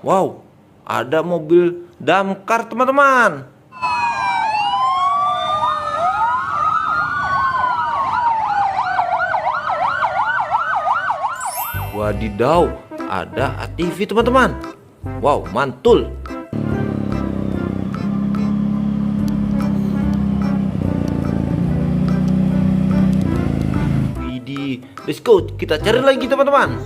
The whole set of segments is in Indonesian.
Wow, ada mobil damkar teman-teman. Wadidaw, ada ATV teman-teman. Wow, mantul. Widih, let's go, kita cari lagi teman-teman.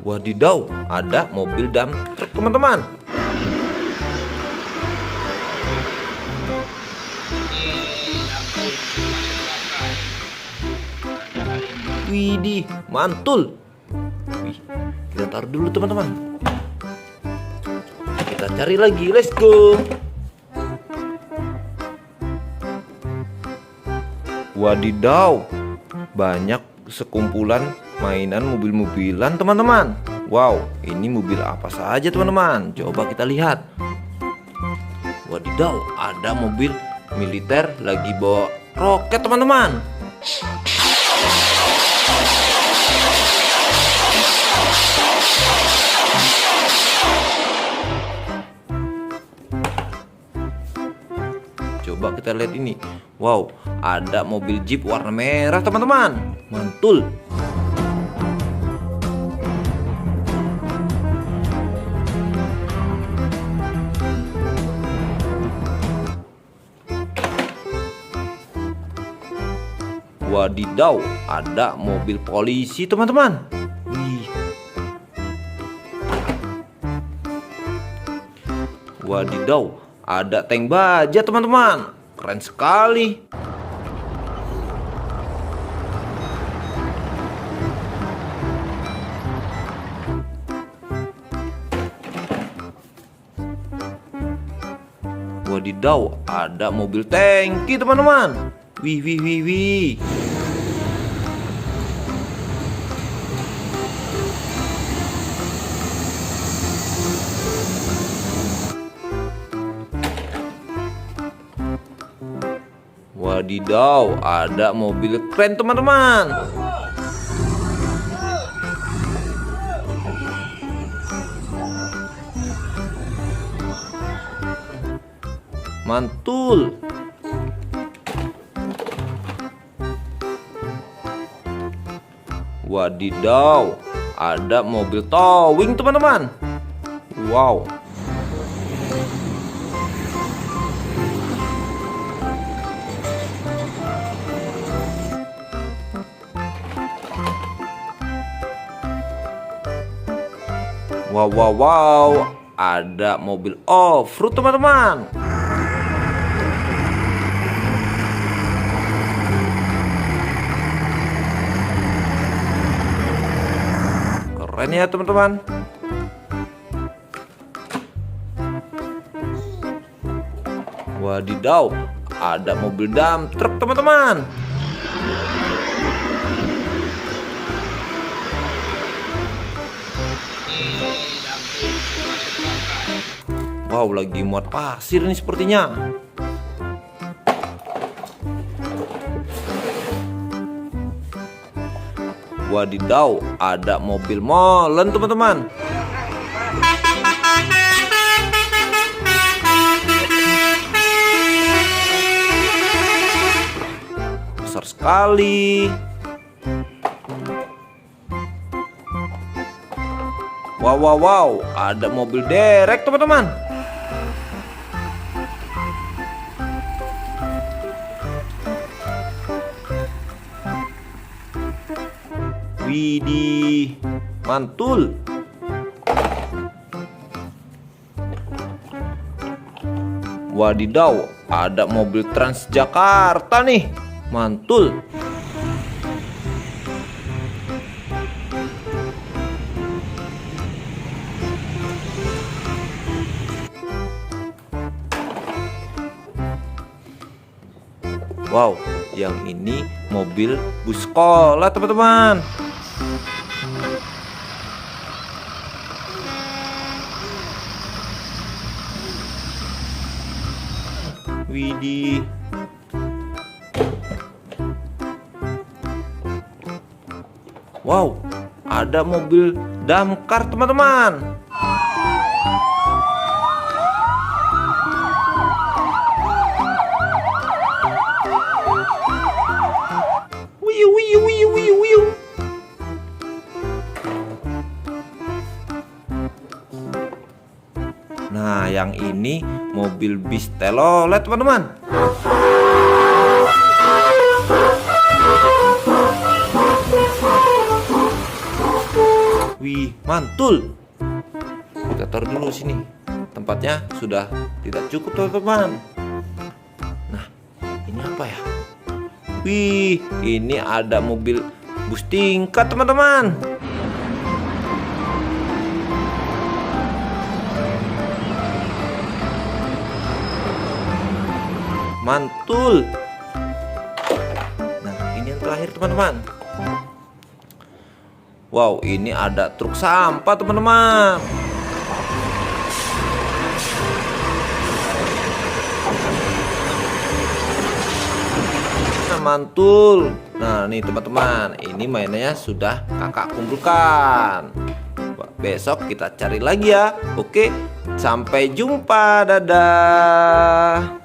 Wadidaw, ada mobil dump truck teman-teman. Widih, mantul. Wih, kita taruh dulu teman-teman. Kita cari lagi, let's go. Wadidaw, banyak sekumpulan mainan mobil-mobilan teman-teman. Wow, ini mobil apa saja teman-teman? Coba kita lihat. Wadidaw, ada mobil militer lagi bawa roket teman-teman. Coba kita lihat ini. Wow, ada mobil Jeep warna merah teman-teman. Mantul. Wadidaw, ada mobil polisi teman-teman. Wih. Wadidaw, ada tank baja teman-teman. Keren sekali. Wadidaw, ada mobil tangki teman-teman. Wih, wih, wih, wih. Wadidaw, ada mobil keren teman-teman. Mantul. Wadidaw, ada mobil towing teman-teman. Wow. Wow, wow, wow, ada mobil off-road teman-teman. Keren ya teman-teman. Wadidaw, ada mobil dump truck teman-teman. Wow, lagi muat pasir nih sepertinya. Wadidaw, ada mobil molen teman-teman. Besar sekali. Wow, wow, wow, ada mobil derek teman-teman. Widih, mantul. Wadidaw, ada mobil Transjakarta nih. Mantul. Wow, yang ini mobil bus sekolah teman-teman. Widih. Wow, ada mobil damkar teman-teman. Wiu wiu wiu wiu wiu. Nah, yang ini mobil bis telolet teman-teman. Wih, mantul. Kita taruh dulu sini. Tempatnya sudah tidak cukup teman-teman. Nah, ini apa ya? Wih, ini ada mobil bus tingkat teman-teman. Mantul. Nah, ini yang terakhir teman-teman. Wow, ini ada truk sampah teman-teman. Nah, mantul. Nah, nih teman-teman, ini mainannya sudah kakak kumpulkan. Besok kita cari lagi ya. Oke, sampai jumpa. Dadah.